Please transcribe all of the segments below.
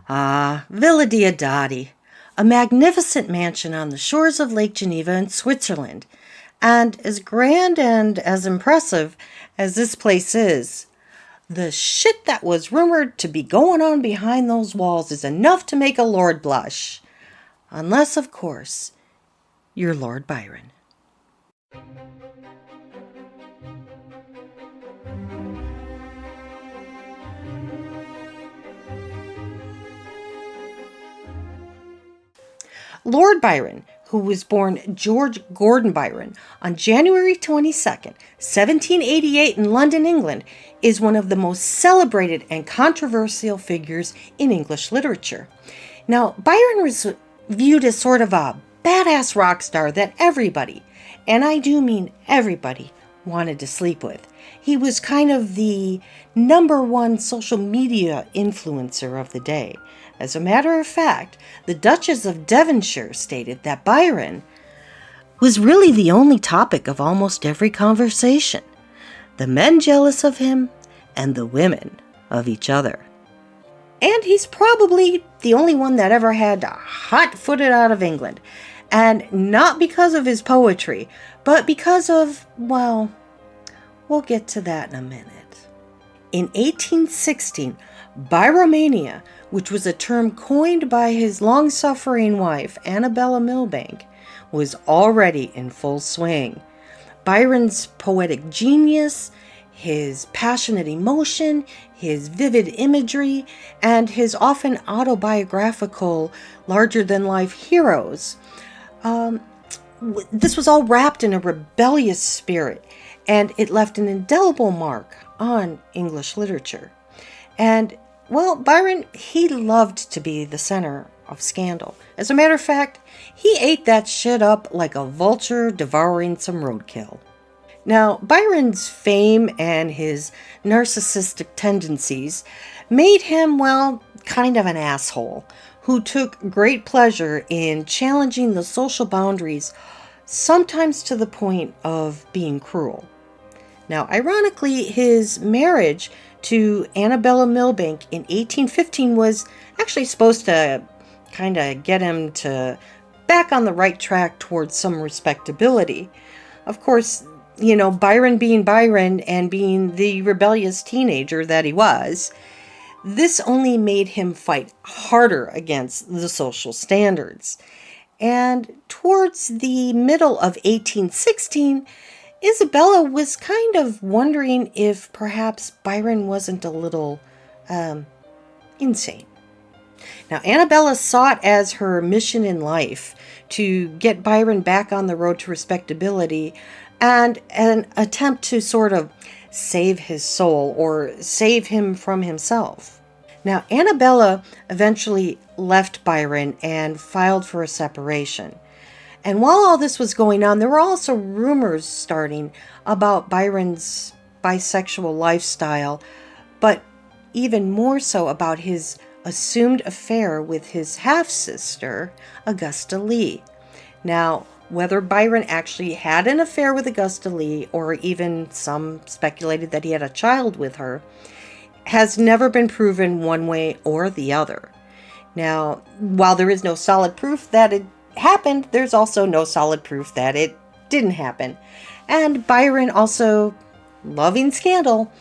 Ah, Villa Diodati, a magnificent mansion on the shores of Lake Geneva in Switzerland. And as grand and as impressive as this place is, the shit that was rumored to be going on behind those walls is enough to make a lord blush. Unless, of course, you're Lord Byron. Lord Byron, who was born George Gordon Byron on January 22nd, 1788 in London, England, is one of the most celebrated and controversial figures in English literature. Now, Byron was viewed as sort of a badass rock star that everybody, and I do mean everybody, wanted to sleep with. He was kind of the number one social media influencer of the day. As a matter of fact, the Duchess of Devonshire stated that Byron was really the only topic of almost every conversation. The men jealous of him, and the women of each other. And he's probably the only one that ever had hot-footed out of England. And not because of his poetry, but because of, well, we'll get to that in a minute. In 1816, Byromania, which was a term coined by his long-suffering wife, Annabella Milbank, was already in full swing. Byron's poetic genius, his passionate emotion, his vivid imagery, and his often autobiographical, larger-than-life heroes. This was all wrapped in a rebellious spirit, and it left an indelible mark on English literature. And, well, Byron, he loved to be the center of scandal. As a matter of fact, he ate that shit up like a vulture devouring some roadkill. Now, Byron's fame and his narcissistic tendencies made him, well, kind of an asshole who took great pleasure in challenging the social boundaries, sometimes to the point of being cruel. Now, ironically, his marriage to Annabella Milbank in 1815 was actually supposed to kind of get him to back on the right track towards some respectability. Of course, Byron being Byron and being the rebellious teenager that he was, this only made him fight harder against the social standards. And towards the middle of 1816, Isabella was kind of wondering if perhaps Byron wasn't a little insane. Now, Annabella saw it as her mission in life to get Byron back on the road to respectability and an attempt to sort of save his soul or save him from himself. Now, Annabella eventually left Byron and filed for a separation. And while all this was going on, there were also rumors starting about Byron's bisexual lifestyle, but even more so about his assumed affair with his half-sister, Augusta Lee. Now, whether Byron actually had an affair with Augusta Lee, or even some speculated that he had a child with her, has never been proven one way or the other. Now, while there is no solid proof that it happened, there's also no solid proof that it didn't happen. And Byron, also loving scandal,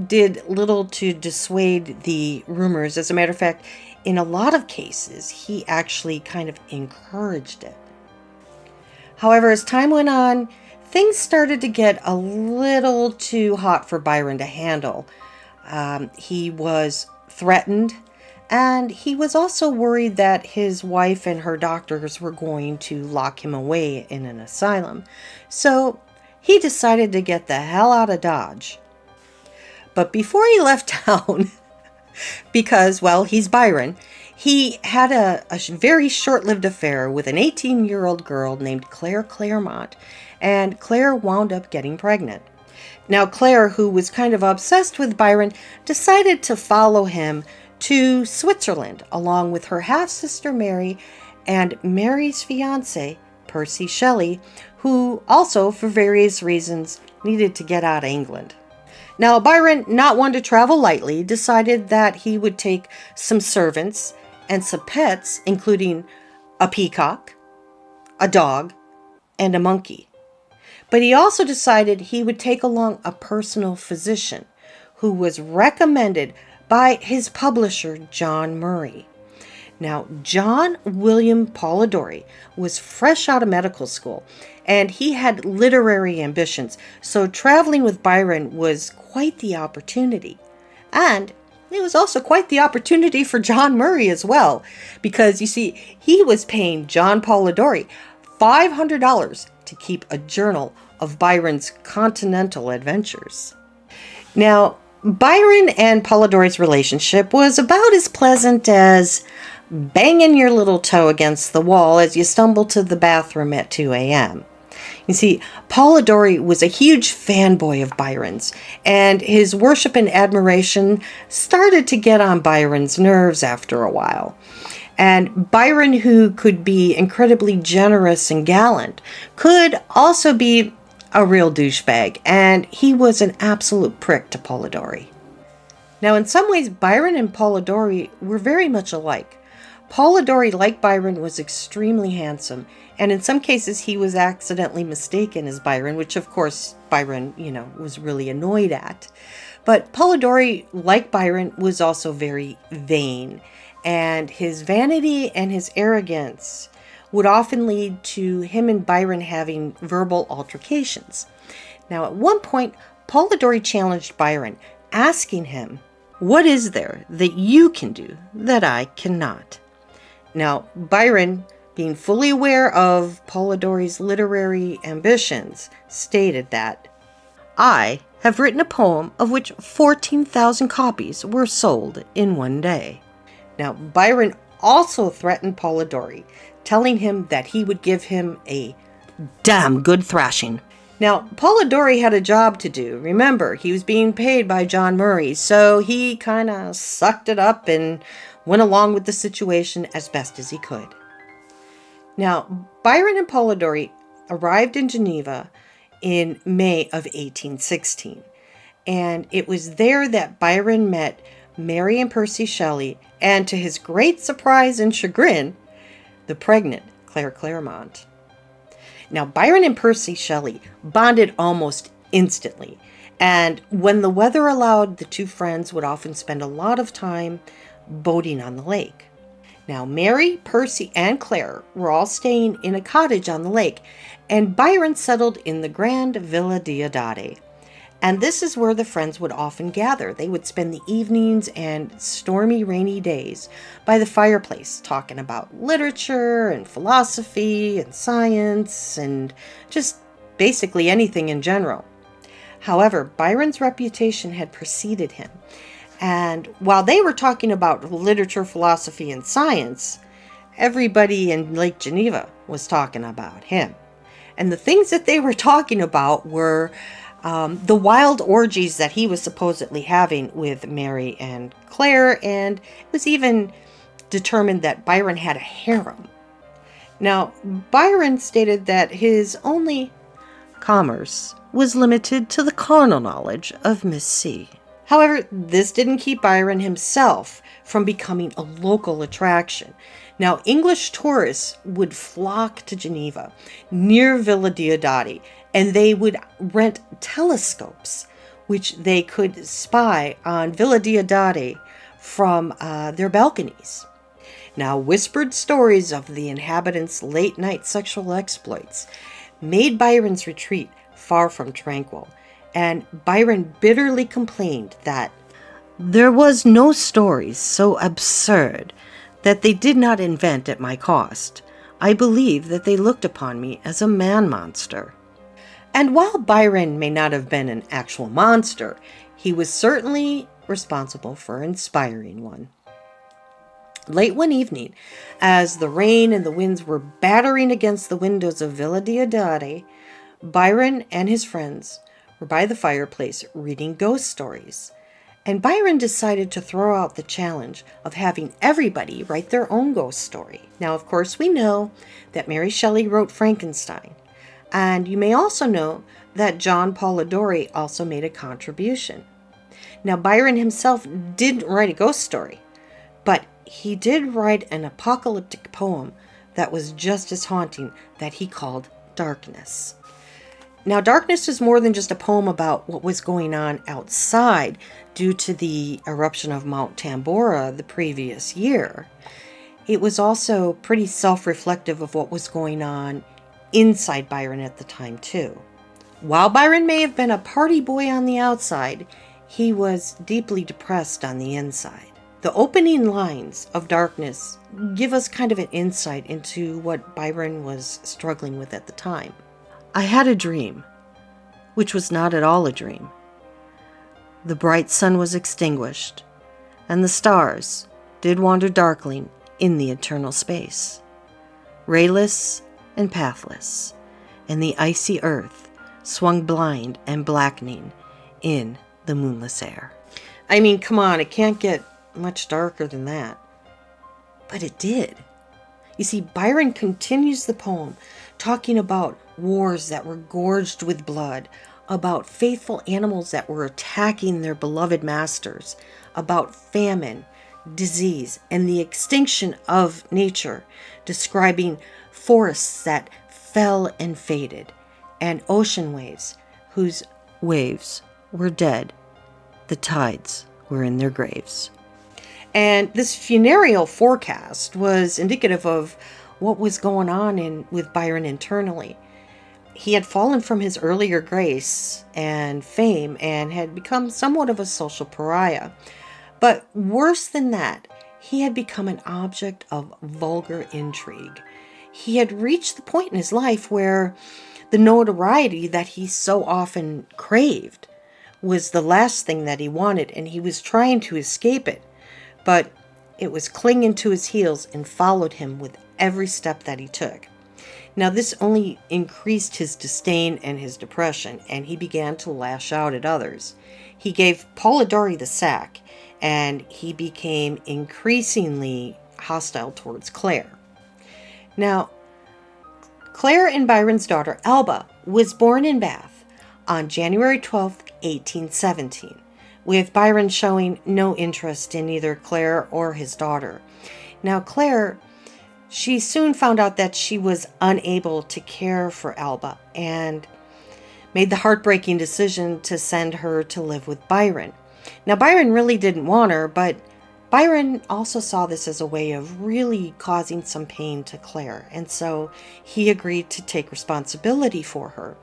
did little to dissuade the rumors. As a matter of fact, in a lot of cases, he actually kind of encouraged it. However, as time went on, things started to get a little too hot for Byron to handle. He was threatened, and he was also worried that his wife and her doctors were going to lock him away in an asylum. So he decided to get the hell out of Dodge. But before he left town, because, well, he's Byron, he had a very short-lived affair with an 18-year-old girl named Claire Claremont, and Claire wound up getting pregnant. Now, Claire, who was kind of obsessed with Byron, decided to follow him to Switzerland, along with her half-sister Mary and Mary's fiancé, Percy Shelley, who also, for various reasons, needed to get out of England. Now, Byron, not one to travel lightly, decided that he would take some servants and some pets, including a peacock, a dog, and a monkey. But he also decided he would take along a personal physician who was recommended by his publisher, John Murray. Now, John William Polidori was fresh out of medical school, and he had literary ambitions, so traveling with Byron was quite the opportunity. And it was also quite the opportunity for John Murray as well, because you see, he was paying John Polidori $500 to keep a journal of Byron's continental adventures. Now, Byron and Polidori's relationship was about as pleasant as banging your little toe against the wall as you stumble to the bathroom at 2 a.m. You see, Polidori was a huge fanboy of Byron's, and his worship and admiration started to get on Byron's nerves after a while. And Byron, who could be incredibly generous and gallant, could also be a real douchebag, and he was an absolute prick to Polidori. Now, in some ways, Byron and Polidori were very much alike. Polidori, like Byron, was extremely handsome, and in some cases he was accidentally mistaken as Byron, which of course Byron, was really annoyed at. But Polidori, like Byron, was also very vain, and his vanity and his arrogance would often lead to him and Byron having verbal altercations. Now, at one point, Polidori challenged Byron, asking him, "What is there that you can do that I cannot?" Now, Byron, being fully aware of Polidori's literary ambitions, stated that, "I have written a poem of which 14,000 copies were sold in one day." Now, Byron also threatened Polidori, telling him that he would give him a damn good thrashing. Now, Polidori had a job to do. Remember, he was being paid by John Murray, so he kind of sucked it up and went along with the situation as best as he could. Now, Byron and Polidori arrived in Geneva in May of 1816, and it was there that Byron met Mary and Percy Shelley, and to his great surprise and chagrin, the pregnant Claire Clairmont. Now, Byron and Percy Shelley bonded almost instantly, and when the weather allowed, the two friends would often spend a lot of time boating on the lake. Now, Mary, Percy, and Claire were all staying in a cottage on the lake, and Byron settled in the grand Villa Diodati. And this is where the friends would often gather. They would spend the evenings and stormy, rainy days by the fireplace talking about literature and philosophy and science and just basically anything in general. However, Byron's reputation had preceded him. And while they were talking about literature, philosophy, and science, everybody in Lake Geneva was talking about him. And the things that they were talking about were the wild orgies that he was supposedly having with Mary and Claire, and it was even determined that Byron had a harem. Now, Byron stated that his only commerce was limited to the carnal knowledge of Miss C. However, this didn't keep Byron himself from becoming a local attraction. Now, English tourists would flock to Geneva near Villa Diodati, and they would rent telescopes, which they could spy on Villa Diodati from their balconies. Now, whispered stories of the inhabitants' late-night sexual exploits made Byron's retreat far from tranquil, and Byron bitterly complained that there was no stories so absurd that they did not invent at my cost. I believe that they looked upon me as a man-monster. And while Byron may not have been an actual monster, he was certainly responsible for inspiring one. Late one evening, as the rain and the winds were battering against the windows of Villa Diodati, Byron and his friends were by the fireplace reading ghost stories. And Byron decided to throw out the challenge of having everybody write their own ghost story. Now, of course, we know that Mary Shelley wrote Frankenstein, And you may also know that John Polidori also made a contribution. Now, Byron himself didn't write a ghost story, but he did write an apocalyptic poem that was just as haunting that he called Darkness. Now, Darkness was more than just a poem about what was going on outside due to the eruption of Mount Tambora the previous year. It was also pretty self-reflective of what was going on inside Byron at the time, too. While Byron may have been a party boy on the outside, he was deeply depressed on the inside. The opening lines of Darkness give us kind of an insight into what Byron was struggling with at the time. I had a dream, which was not at all a dream. The bright sun was extinguished, and the stars did wander darkling in the eternal space, rayless and pathless, and the icy earth swung blind and blackening in the moonless air. I mean, come on, it can't get much darker than that. But it did. You see, Byron continues the poem talking about wars that were gorged with blood, about faithful animals that were attacking their beloved masters, about famine, disease, and the extinction of nature, describing forests that fell and faded, and ocean waves whose waves were dead. The tides were in their graves. And this funereal forecast was indicative of what was going on with Byron internally. He had fallen from his earlier grace and fame and had become somewhat of a social pariah. But worse than that, he had become an object of vulgar intrigue. He had reached the point in his life where the notoriety that he so often craved was the last thing that he wanted, and he was trying to escape it. But it was clinging to his heels and followed him with every step that he took. Now, this only increased his disdain and his depression, and he began to lash out at others. He gave Polidori the sack, and he became increasingly hostile towards Claire. Now, Claire and Byron's daughter, Alba, was born in Bath on January 12th, 1817. With Byron showing no interest in either Claire or his daughter. Now, Claire, she soon found out that she was unable to care for Alba and made the heartbreaking decision to send her to live with Byron. Now, Byron really didn't want her, but Byron also saw this as a way of really causing some pain to Claire, and so he agreed to take responsibility for her.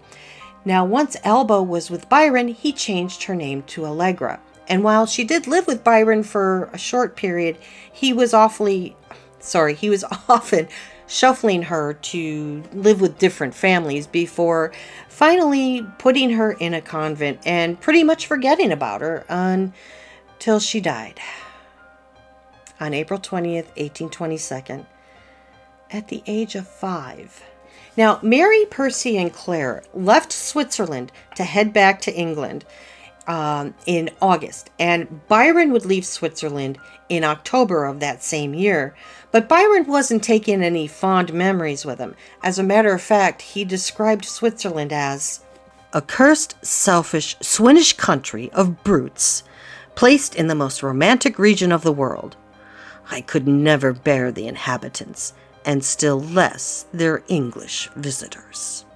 Now, once Alba was with Byron, he changed her name to Allegra. And while she did live with Byron for a short period, he was often shuffling her to live with different families before finally putting her in a convent and pretty much forgetting about her until she died on April 20th, 1822, at the age of 5. Now, Mary, Percy, and Claire left Switzerland to head back to England in August, and Byron would leave Switzerland in October of that same year. But Byron wasn't taking any fond memories with him. As a matter of fact, he described Switzerland as a cursed, selfish, swinish country of brutes, placed in the most romantic region of the world. I could never bear the inhabitants, and still less their English visitors.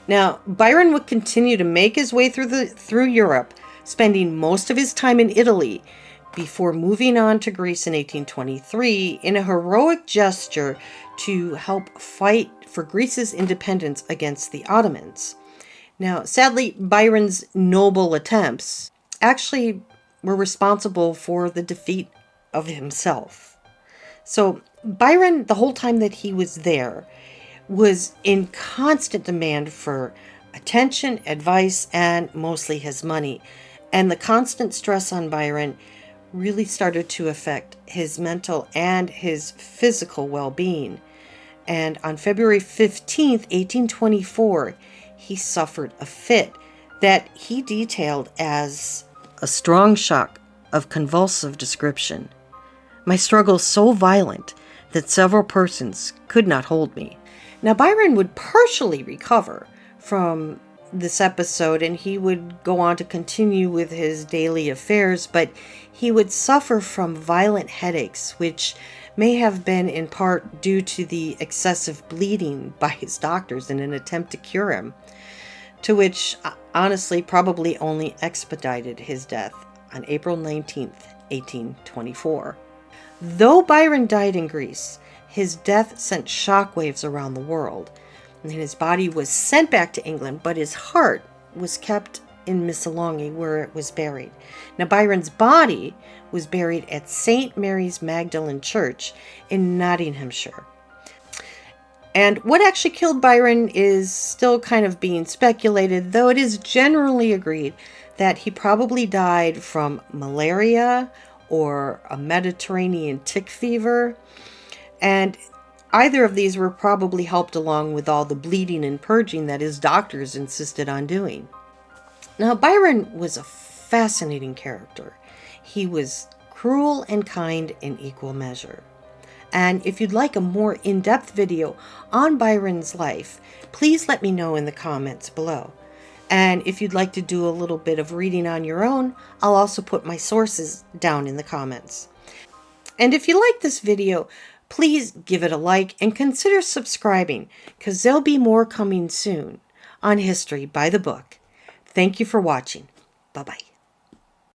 Now, Byron would continue to make his way through Europe, spending most of his time in Italy, before moving on to Greece in 1823 in a heroic gesture to help fight for Greece's independence against the Ottomans. Now, sadly, Byron's noble attempts actually were responsible for the defeat of himself. So Byron, the whole time that he was there, was in constant demand for attention, advice, and mostly his money. And the constant stress on Byron really started to affect his mental and his physical well-being. And on February 15th, 1824, he suffered a fit that he detailed as a strong shock of convulsive description. My struggle so violent that several persons could not hold me. Now, Byron would partially recover from this episode and he would go on to continue with his daily affairs, but he would suffer from violent headaches, which may have been in part due to the excessive bleeding by his doctors in an attempt to cure him, to which honestly probably only expedited his death on April 19th, 1824. Though Byron died in Greece, his death sent shockwaves around the world, and his body was sent back to England, but his heart was kept in Missolonghi, where it was buried. Now, Byron's body was buried at St. Mary's Magdalene Church in Nottinghamshire. And what actually killed Byron is still kind of being speculated, though it is generally agreed that he probably died from malaria or a Mediterranean tick fever. And either of these were probably helped along with all the bleeding and purging that his doctors insisted on doing. Now, Byron was a fascinating character. He was cruel and kind in equal measure. And if you'd like a more in-depth video on Byron's life, please let me know in the comments below. And if you'd like to do a little bit of reading on your own, I'll also put my sources down in the comments. And if you like this video, please give it a like and consider subscribing, because there'll be more coming soon on History by the Book. Thank you for watching. Bye-bye.